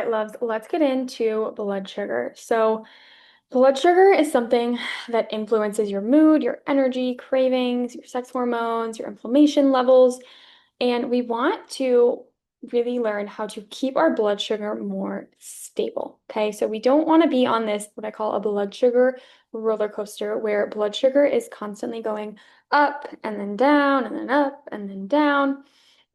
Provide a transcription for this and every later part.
right, loves, let's get into blood sugar. So, blood sugar is something that influences your mood, your energy, cravings, your sex hormones, your inflammation levels. And we want to really learn how to keep our blood sugar more stable. Okay, so we don't want to be on this, what I call a blood sugar roller coaster, where blood sugar is constantly going up and then down and then up and then down.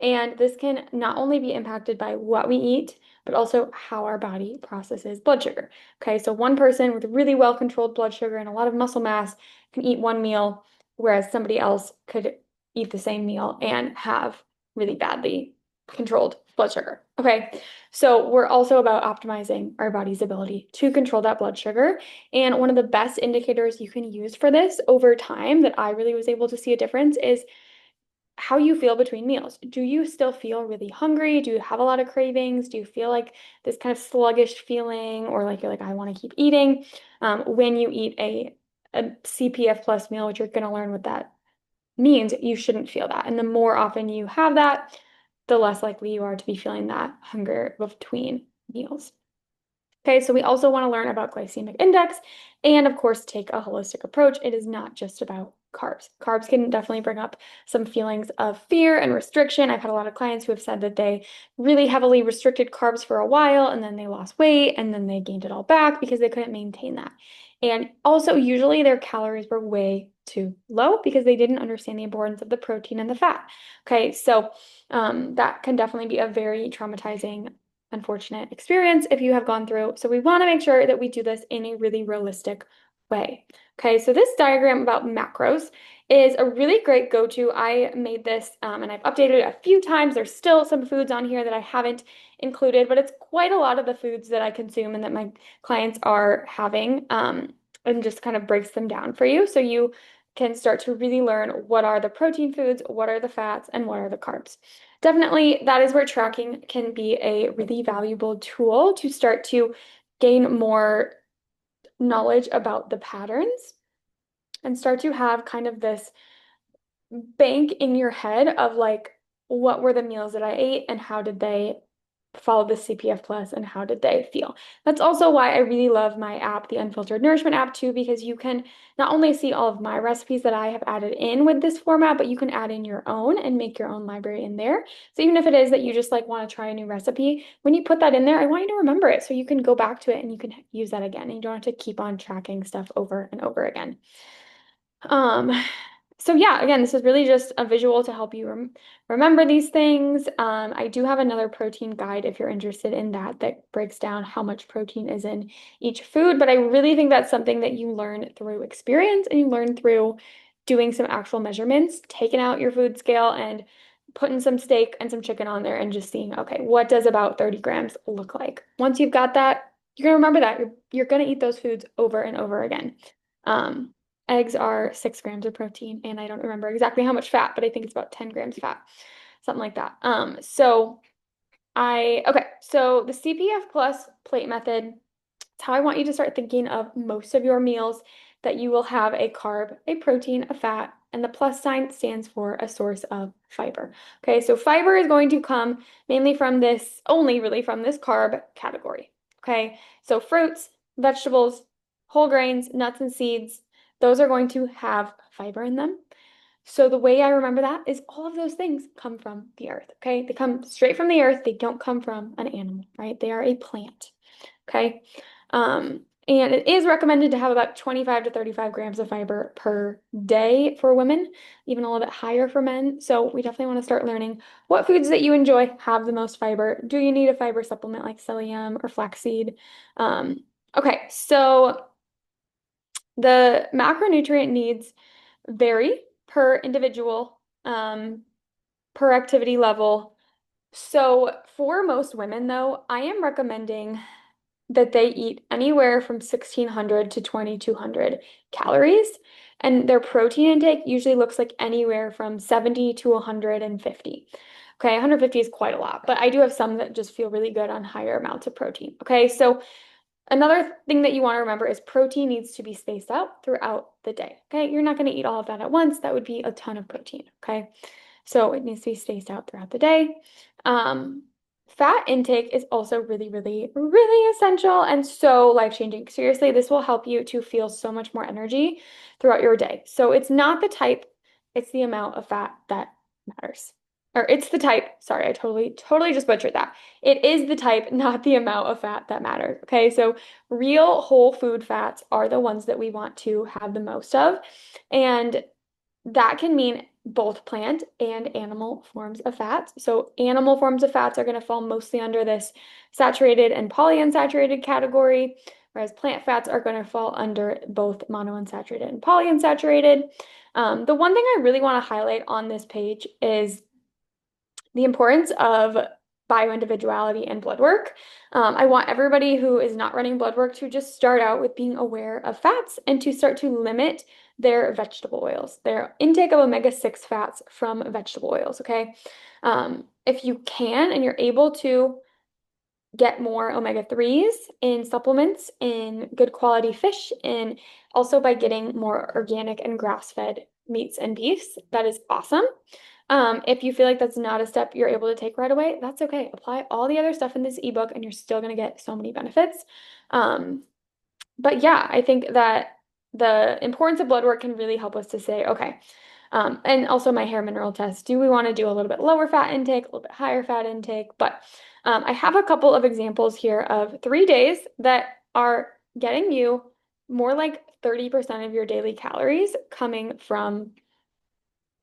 And this can not only be impacted by what we eat, but also how our body processes blood sugar. Okay, so one person with really well-controlled blood sugar and a lot of muscle mass can eat one meal, whereas somebody else could eat the same meal and have really badly controlled blood sugar. Okay, so we're also about optimizing our body's ability to control that blood sugar. And one of the best indicators you can use for this over time that I really was able to see a difference is how you feel between meals. Do you still feel really hungry? Do you have a lot of cravings? Do you feel like this kind of sluggish feeling, or like you're like, I want to keep eating? When you eat a CPF plus meal, which you're going to learn what that means, you shouldn't feel that. And the more often you have that, the less likely you are to be feeling that hunger between meals. Okay, so we also want to learn about glycemic index and, of course, take a holistic approach. It is not just about carbs. Carbs can definitely bring up some feelings of fear and restriction. I've had a lot of clients who have said that they really heavily restricted carbs for a while and then they lost weight and then they gained it all back because they couldn't maintain that. And also, usually their calories were way too low because they didn't understand the importance of the protein and the fat. Okay, so that can definitely be a very traumatizing, unfortunate experience if you have gone through. So we want to make sure that we do this in a really realistic way. Okay, so this diagram about macros is a really great go-to. I made this and I've updated it a few times. There's still some foods on here that I haven't included, but it's quite a lot of the foods that I consume and that my clients are having, and just kind of breaks them down for you. So you can start to really learn what are the protein foods, what are the fats, and what are the carbs. Definitely, that is where tracking can be a really valuable tool to start to gain more knowledge about the patterns and start to have kind of this bank in your head of like, what were the meals that I ate and how did they follow the CPF plus and how did they feel? That's also why I really love my app, the Unfiltered Nourishment app too, because you can not only see all of my recipes that I have added in with this format, but you can add in your own and make your own library in there. So even if it is that you just like want to try a new recipe, when you put that in there, I want you to remember it so you can go back to it and you can use that again and you don't have to keep on tracking stuff over and over again. Um, so yeah, again, this is really just a visual to help you remember these things. I do have another protein guide if you're interested in that, that breaks down how much protein is in each food. But I really think that's something that you learn through experience and you learn through doing some actual measurements, taking out your food scale and putting some steak and some chicken on there and just seeing, okay, what does about 30 grams look like? Once you've got that, you're gonna remember that. You're gonna eat those foods over and over again. Um, Eggs are 6 grams of protein, and I don't remember exactly how much fat, but I think it's about 10 grams fat, something like that. Okay, so the CPF plus plate method, it's how I want you to start thinking of most of your meals, that you will have a carb, a protein, a fat, and the plus sign stands for a source of fiber. Okay, so fiber is going to come mainly from this, only really from this carb category. Okay, so fruits, vegetables, whole grains, nuts and seeds, those are going to have fiber in them. So the way I remember that is all of those things come from the earth, okay? They come straight from the earth. They don't come from an animal, right? They are a plant, okay? And it is recommended to have about 25 to 35 grams of fiber per day for women, even a little bit higher for men. So we definitely want to start learning what foods that you enjoy have the most fiber. Do you need a fiber supplement like psyllium or flaxseed? Okay, so the macronutrient needs vary per individual, per activity level. So for most women, though, I am recommending that they eat anywhere from 1,600 to 2,200 calories. And their protein intake usually looks like anywhere from 70 to 150. Okay, 150 is quite a lot, but I do have some that just feel really good on higher amounts of protein. Okay, so another thing that you want to remember is protein needs to be spaced out throughout the day. Okay, you're not going to eat all of that at once. That would be a ton of protein. Okay, so it needs to be spaced out throughout the day. Um, Fat intake is also really, really, really essential and so life-changing. Seriously, this will help you to feel so much more energy throughout your day. So it's not the type, it's the amount of fat that matters. Or it's the type, sorry, I totally just butchered that. It is the type, not the amount of fat that matters. Okay, so real whole food fats are the ones that we want to have the most of. And that can mean both plant and animal forms of fats. So animal forms of fats are going to fall mostly under this saturated and polyunsaturated category, whereas plant fats are going to fall under both monounsaturated and polyunsaturated. The one thing I really want to highlight on this page is the importance of bioindividuality and blood work. I want everybody who is not running blood work to just start out with being aware of fats and to start to limit their vegetable oils, their intake of omega-6 fats from vegetable oils, okay? If you can and you're able to get more omega-3s in supplements, in good quality fish, and also by getting more organic and grass-fed meats and beefs, that is awesome. If you feel like that's not a step you're able to take right away, that's okay. Apply all the other stuff in this ebook and you're still going to get so many benefits. Um, but yeah, I think that the importance of blood work can really help us to say, okay, and also my hair mineral test. Do we want to do a little bit lower fat intake, a little bit higher fat intake? But I have a couple of examples here of 3 days that are getting you more like 30% of your daily calories coming from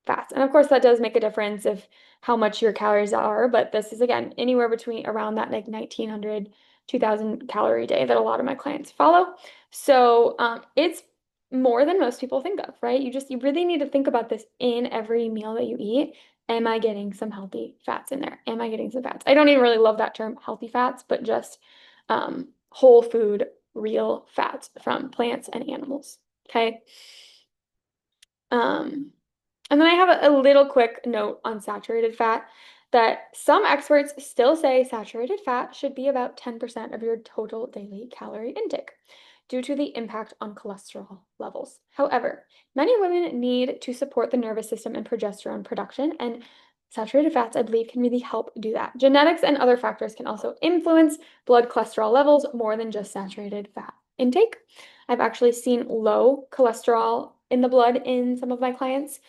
fats. And of course, that does make a difference of how much your calories are, but this is again anywhere between around that like 1900, 2000 calorie day that a lot of my clients follow. So it's more than most people think of, right? You really need to think about this in every meal that you eat. Am I getting some healthy fats in there? Am I getting some fats? I don't even really love that term, healthy fats, but just whole food, real fats from plants and animals. Okay. Um, and then I have a little quick note on saturated fat that some experts still say saturated fat should be about 10% of your total daily calorie intake due to the impact on cholesterol levels. However, many women need to support the nervous system and progesterone production, and saturated fats, I believe, can really help do that. Genetics and other factors can also influence blood cholesterol levels more than just saturated fat intake. I've actually seen low cholesterol in the blood in some of my clients.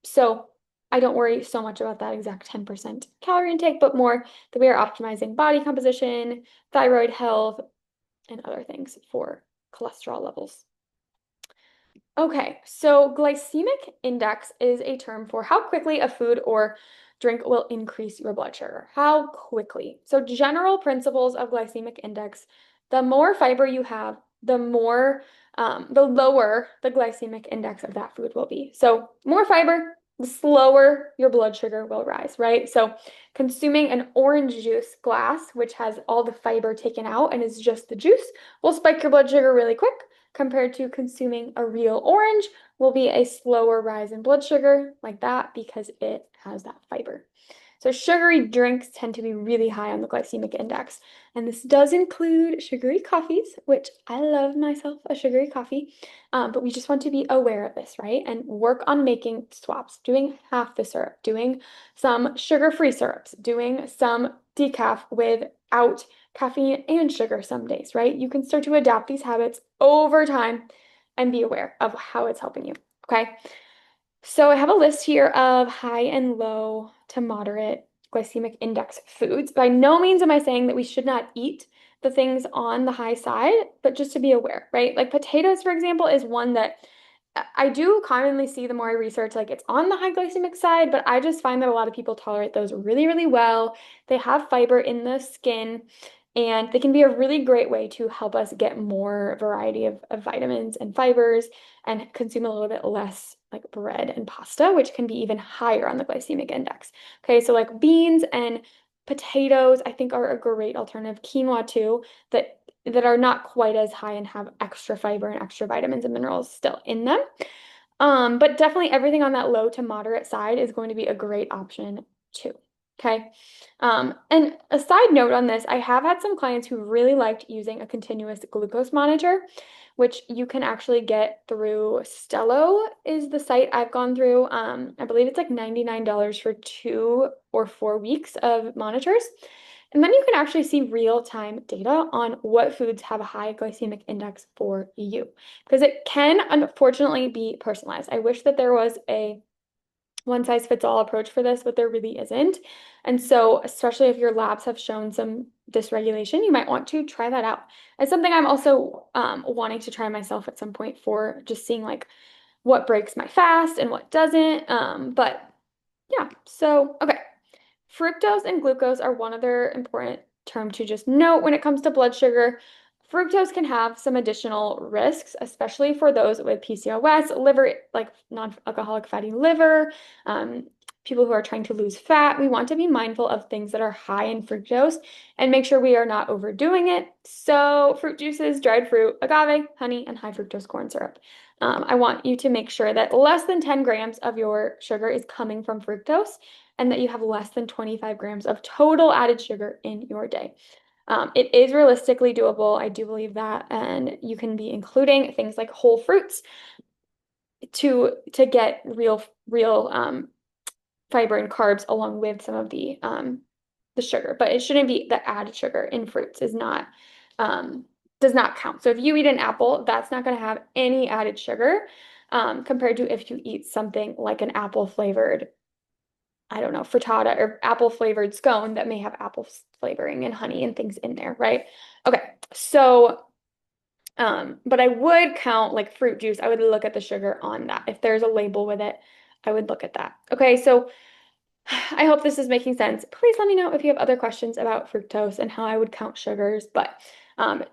So I don't worry so much about that exact 10% calorie intake, but more that we are optimizing body composition, thyroid health, and other things for cholesterol levels. Okay, so glycemic index is a term for how quickly a food or drink will increase your blood sugar. How quickly. So general principles of glycemic index, the more fiber you have, the lower the glycemic index of that food will be. So more fiber, the slower your blood sugar will rise, right? So consuming an orange juice glass, which has all the fiber taken out and is just the juice, will spike your blood sugar really quick compared to consuming a real orange will be a slower rise in blood sugar like that because it has that fiber. So sugary drinks tend to be really high on the glycemic index. And this does include sugary coffees, which I love myself a sugary coffee. But we just want to be aware of this, right? And work on making swaps, doing half the syrup, doing some sugar-free syrups, doing some decaf without caffeine and sugar some days, right? You can start to adapt these habits over time and be aware of how it's helping you, okay? So I have a list here of high and low to moderate glycemic index foods. By no means am I saying that we should not eat the things on the high side, but just to be aware, right? Like potatoes, for example, is one that I do commonly see the more I research, like it's on the high glycemic side, but I just find that a lot of people tolerate those really, really well. They have fiber in the skin, and they can be a really great way to help us get more variety of vitamins and fibers and consume a little bit less like bread and pasta, which can be even higher on the glycemic index. Okay, so like beans and potatoes, I think are a great alternative. Quinoa too, that are not quite as high and have extra fiber and extra vitamins and minerals still in them. But definitely everything on that low to moderate side is going to be a great option too. Okay. And a side note on this, I have had some clients who really liked using a continuous glucose monitor, which you can actually get through Stello is the site I've gone through. I believe it's like $99 for 2 or 4 weeks of monitors. And then you can actually see real-time data on what foods have a high glycemic index for you, because it can unfortunately be personalized. I wish that there was a one size fits all approach for this, but there really isn't. And so, especially if your labs have shown some dysregulation, you might want to try that out. It's something I'm also wanting to try myself at some point for just seeing like what breaks my fast and what doesn't. But yeah, so okay. Fructose and glucose are one other important term to just note when it comes to blood sugar. Fructose can have some additional risks, especially for those with PCOS, liver, like non-alcoholic fatty liver, people who are trying to lose fat. We want to be mindful of things that are high in fructose and make sure we are not overdoing it. So, fruit juices, dried fruit, agave, honey, and high fructose corn syrup. I want you to make sure that less than 10 grams of your sugar is coming from fructose and that you have less than 25 grams of total added sugar in your day. It is realistically doable. I do believe that. And you can be including things like whole fruits to get real fiber and carbs along with some of the sugar. But it shouldn't be the added sugar in fruits is not does not count. So if you eat an apple, that's not going to have any added sugar compared to if you eat something like an apple flavored, I don't know, frittata or apple flavored scone that may have apple flavoring and honey and things in there, right? Okay, so, but I would count like fruit juice. I would look at the sugar on that. If there's a label with it, I would look at that. Okay, so I hope this is making sense. Please let me know if you have other questions about fructose and how I would count sugars, but um,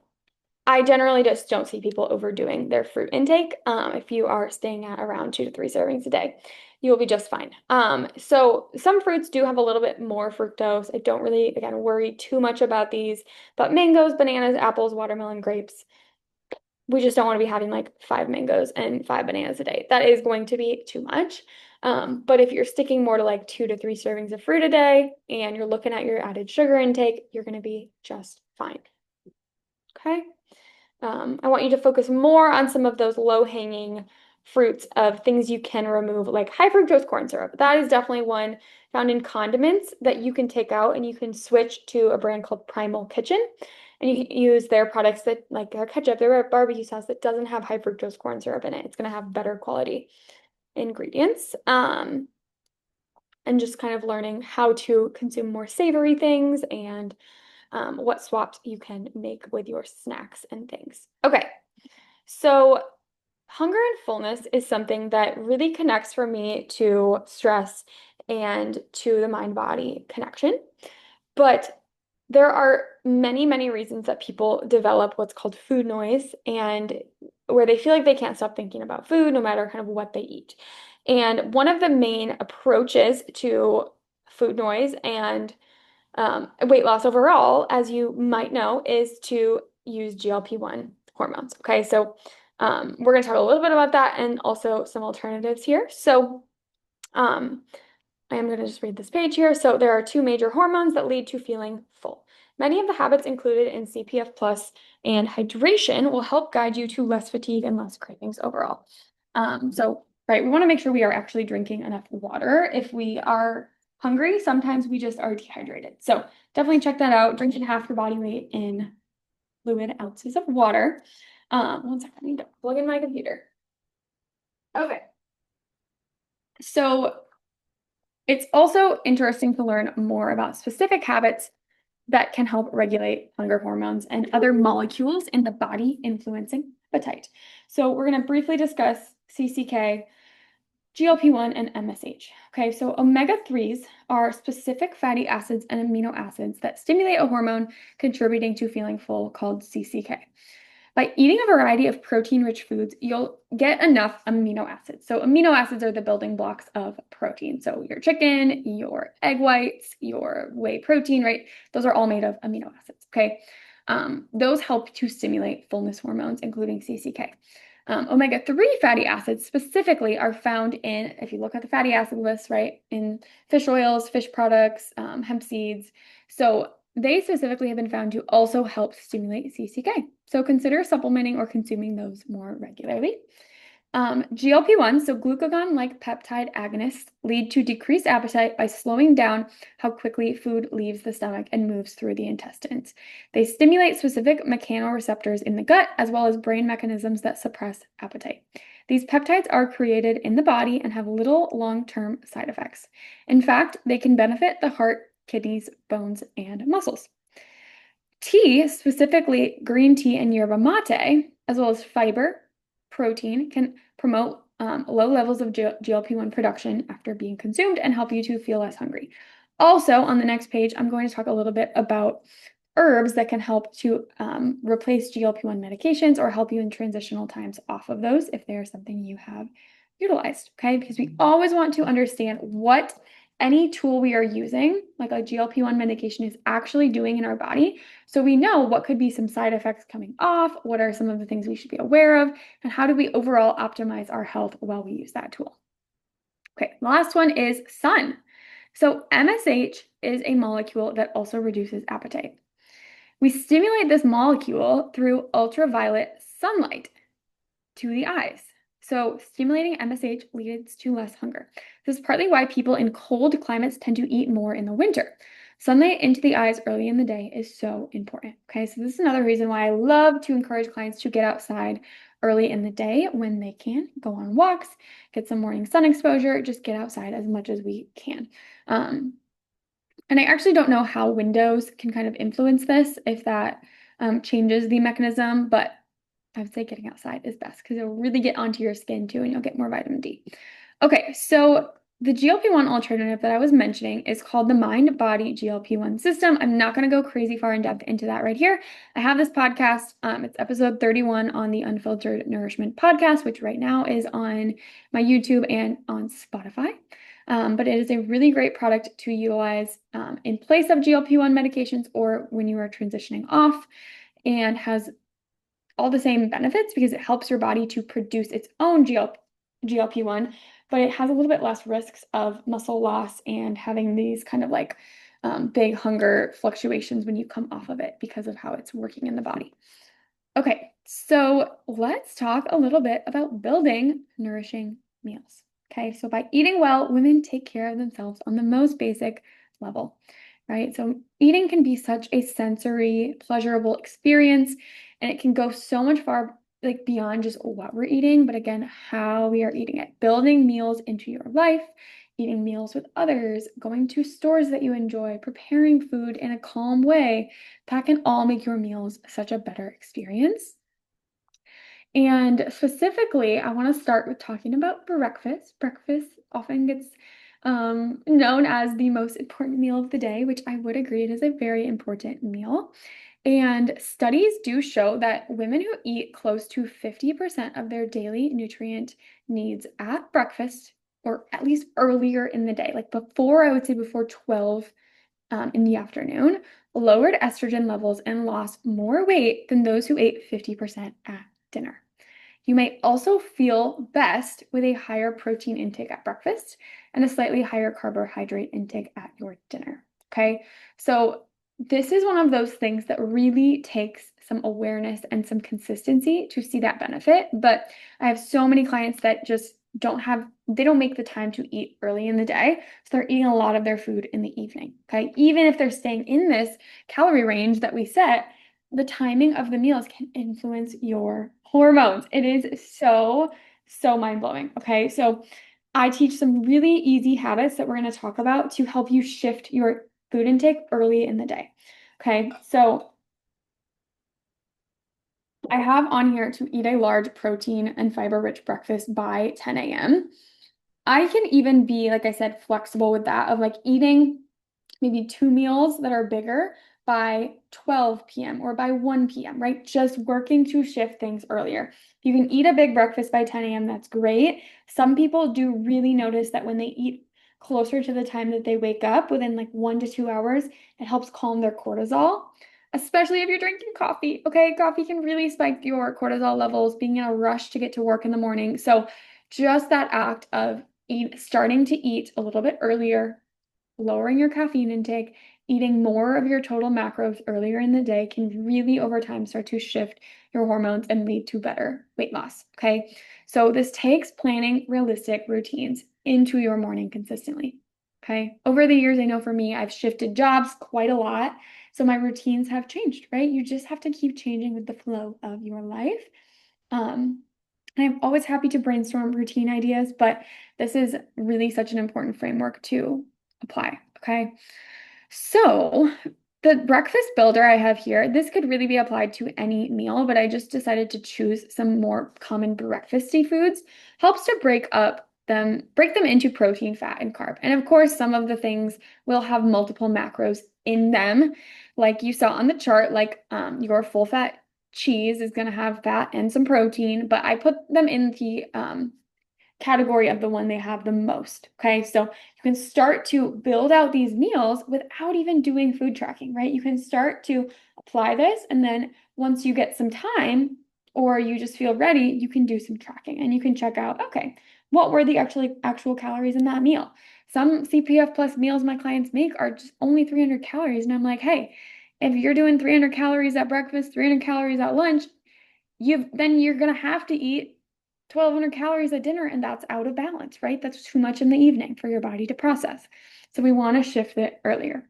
I generally just don't see people overdoing their fruit intake. If you are staying at around 2 to 3 servings a day, you will be just fine. So some fruits do have a little bit more fructose. I don't really, again, worry too much about these, but mangoes, bananas, apples, watermelon, grapes, we just don't want to be having like 5 mangoes and 5 bananas a day. That is going to be too much. But if you're sticking more to like 2 to 3 servings of fruit a day and you're looking at your added sugar intake, you're going to be just fine. Okay. I want you to focus more on some of those low-hanging fruits of things you can remove, like high fructose corn syrup. That is definitely one found in condiments that you can take out and you can switch to a brand called Primal Kitchen. And you can use their products that, like their ketchup, their barbecue sauce that doesn't have high fructose corn syrup in it. It's going to have better quality ingredients. And just kind of learning how to consume more savory things and what swaps you can make with your snacks and things. Okay, so hunger and fullness is something that really connects for me to stress and to the mind-body connection. But there are many, many reasons that people develop what's called food noise and where they feel like they can't stop thinking about food no matter kind of what they eat. And one of the main approaches to food noise and weight loss overall, as you might know, is to use GLP-1 hormones. Okay, so we're going to talk a little bit about that and also some alternatives here. So um, I am going to just read this page here. So there are 2 major hormones that lead to feeling full. Many of the habits included in CPF Plus and hydration will help guide you to less fatigue and less cravings overall. Right, we want to make sure we are actually drinking enough water. If we are hungry, sometimes we just are dehydrated. So definitely check that out. Drinking half your body weight in fluid ounces of water. One second, I need to plug in my computer. Okay. So it's also interesting to learn more about specific habits that can help regulate hunger hormones and other molecules in the body influencing appetite. So we're going to briefly discuss CCK, GLP-1, and MSH. Okay, so omega-3s are specific fatty acids and amino acids that stimulate a hormone contributing to feeling full called CCK. By eating a variety of protein-rich foods, you'll get enough amino acids. So amino acids are the building blocks of protein. So your chicken, your egg whites, your whey protein, right? Those are all made of amino acids, okay? Those help to stimulate fullness hormones, including CCK. Omega-3 fatty acids specifically are found in, if you look at the fatty acid list, right, in fish oils, fish products, hemp seeds. So they specifically have been found to also help stimulate CCK. So consider supplementing or consuming those more regularly. GLP-1, so glucagon-like peptide agonists, lead to decreased appetite by slowing down how quickly food leaves the stomach and moves through the intestines. They stimulate specific mechanoreceptors in the gut, as well as brain mechanisms that suppress appetite. These peptides are created in the body and have little long-term side effects. In fact, they can benefit the heart, kidneys, bones, and muscles. Tea, specifically green tea and yerba mate, as well as fiber, protein, can promote low levels of GLP-1 production after being consumed and help you to feel less hungry. Also, on the next page, I'm going to talk a little bit about herbs that can help to replace GLP-1 medications or help you in transitional times off of those if they are something you have utilized, okay? Because we always want to understand what any tool we are using, like a GLP-1 medication, is actually doing in our body. So we know what could be some side effects coming off, what are some of the things we should be aware of, and how do we overall optimize our health while we use that tool. Okay, the last one is sun. So MSH is a molecule that also reduces appetite. We stimulate this molecule through ultraviolet sunlight to the eyes. So stimulating MSH leads to less hunger. This is partly why people in cold climates tend to eat more in the winter. Sunlight into the eyes early in the day is so important. Okay, so this is another reason why I love to encourage clients to get outside early in the day when they can, go on walks, get some morning sun exposure, just get outside as much as we can. And I actually don't know how windows can kind of influence this, if that changes the mechanism, but I would say getting outside is best because it'll really get onto your skin too, and you'll get more vitamin D. Okay, so the GLP-1 alternative that I was mentioning is called the mind-body GLP-1 system. I'm not going to go crazy far in depth into that right here. I have this podcast. It's episode 31 on the Unfiltered Nourishment podcast, which right now is on my YouTube and on Spotify. But it is a really great product to utilize in place of GLP-1 medications or when you are transitioning off, and has all the same benefits because it helps your body to produce its own GLP-1, but it has a little bit less risks of muscle loss and having these kind of like big hunger fluctuations when you come off of it because of how it's working in the body. Okay, so let's talk a little bit about building nourishing meals. Okay, so by eating well, women take care of themselves on the most basic level, right? So eating can be such a sensory, pleasurable experience, and it can go so much far like beyond just what we're eating, but again, how we are eating it. Building meals into your life, eating meals with others, going to stores that you enjoy, preparing food in a calm way, that can all make your meals such a better experience. And specifically, I want to start with talking about breakfast. Breakfast often gets known as the most important meal of the day, which I would agree it is a very important meal. And studies do show that women who eat close to 50% of their daily nutrient needs at breakfast, or at least earlier in the day, like before, I would say before 12 in the afternoon, lowered estrogen levels and lost more weight than those who ate 50% at dinner. You may also feel best with a higher protein intake at breakfast and a slightly higher carbohydrate intake at your dinner. Okay, so this is one of those things that really takes some awareness and some consistency to see that benefit. But I have so many clients that just they don't make the time to eat early in the day. So they're eating a lot of their food in the evening. Okay, even if they're staying in this calorie range that we set, the timing of the meals can influence your hormones. It is so, so mind-blowing. Okay, so I teach some really easy habits that we're going to talk about to help you shift your food intake early in the day. Okay, so I have on here to eat a large protein and fiber-rich breakfast by 10 a.m. I can even be, like I said, flexible with that, of like eating maybe 2 meals that are bigger by 12 p.m. or by 1 p.m., right? Just working to shift things earlier. If you can eat a big breakfast by 10 a.m., that's great. Some people do really notice that when they eat closer to the time that they wake up, within like 1 to 2 hours, it helps calm their cortisol. especially if you're drinking coffee. Okay, coffee can really spike your cortisol levels, being in a rush to get to work in the morning. So, just that act of starting to eat a little bit earlier, lowering your caffeine intake, eating more of your total macros earlier in the day can really over time start to shift your hormones and lead to better weight loss. Okay. So this takes planning realistic routines into your morning consistently. Okay. Over the years, I know for me, I've shifted jobs quite a lot. So my routines have changed, right? You just have to keep changing with the flow of your life. And I'm always happy to brainstorm routine ideas, but this is really such an important framework to apply. Okay. So, the breakfast builder I have here, this could really be applied to any meal, but I just decided to choose some more common breakfasty foods. Helps to break them into protein, fat, and carb. And of course, some of the things will have multiple macros in them. Like you saw on the chart, like your full fat cheese is going to have fat and some protein, but I put them in the category of the one they have the most. Okay, so you can start to build out these meals without even doing food tracking, right? You can start to apply this, and then once you get some time or you just feel ready, you can do some tracking and you can check out, okay, what were the actual calories in that meal? Some CPF plus meals my clients make are just only 300 calories, and I'm like, hey, if you're doing 300 calories at breakfast, 300 calories at lunch, you're gonna have to eat 1,200 calories at dinner, and that's out of balance, right? That's too much in the evening for your body to process. So we want to shift it earlier.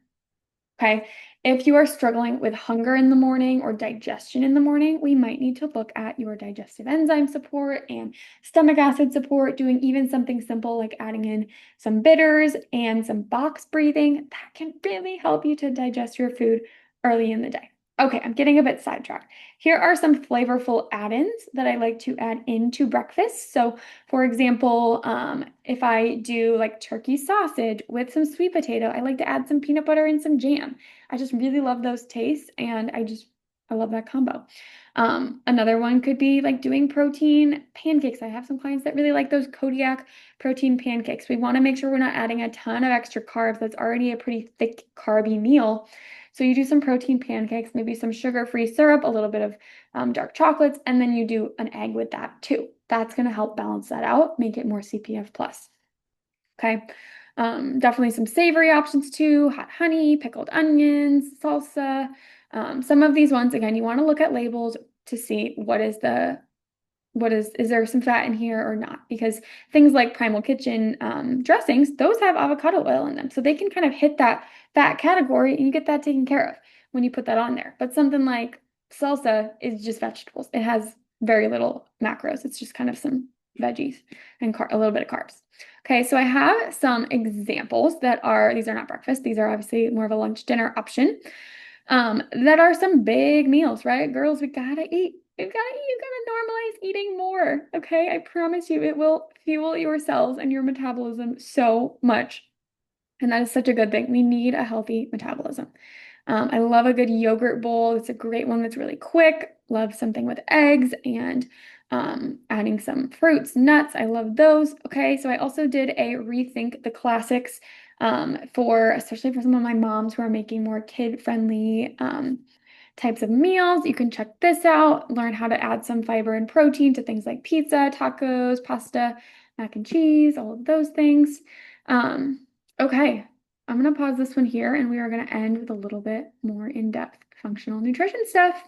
Okay. If you are struggling with hunger in the morning or digestion in the morning, we might need to look at your digestive enzyme support and stomach acid support, doing even something simple like adding in some bitters and some box breathing. That can really help you to digest your food early in the day. Okay, I'm getting a bit sidetracked. Here are some flavorful add-ins that I like to add into breakfast. So, for example, if I do like turkey sausage with some sweet potato, I like to add some peanut butter and some jam. I just really love those tastes, and I love that combo. Another one could be like doing protein pancakes. I have some clients that really like those Kodiak protein pancakes. We want to make sure we're not adding a ton of extra carbs. That's already a pretty thick carby meal. So you do some protein pancakes, maybe some sugar-free syrup, a little bit of dark chocolates, and then you do an egg with that too. That's going to help balance that out, make it more CPF plus. Okay. Definitely some savory options too, hot honey, pickled onions, salsa. Some of these ones, again, you want to look at labels to see is there some fat in here or not? Because things like Primal Kitchen dressings, those have avocado oil in them. So they can kind of hit that fat category and you get that taken care of when you put that on there. But something like salsa is just vegetables. It has very little macros. It's just kind of some veggies and a little bit of carbs. Okay, so I have some examples these are not breakfast. These are obviously more of a lunch dinner option. That are some big meals, right? Girls, we gotta eat. We've got to eat. You gotta normalize eating more. Okay. I promise you, it will fuel your cells and your metabolism so much. And that is such a good thing. We need a healthy metabolism. I love a good yogurt bowl. It's a great one that's really quick. Love something with eggs and adding some fruits, nuts. I love those. Okay, so I also did a rethink the classics especially for some of my moms who are making more kid-friendly types of meals. You can check this out, learn how to add some fiber and protein to things like pizza, tacos, pasta, mac and cheese, all of those things. Okay, I'm going to pause this one here and we are going to end with a little bit more in-depth functional nutrition stuff.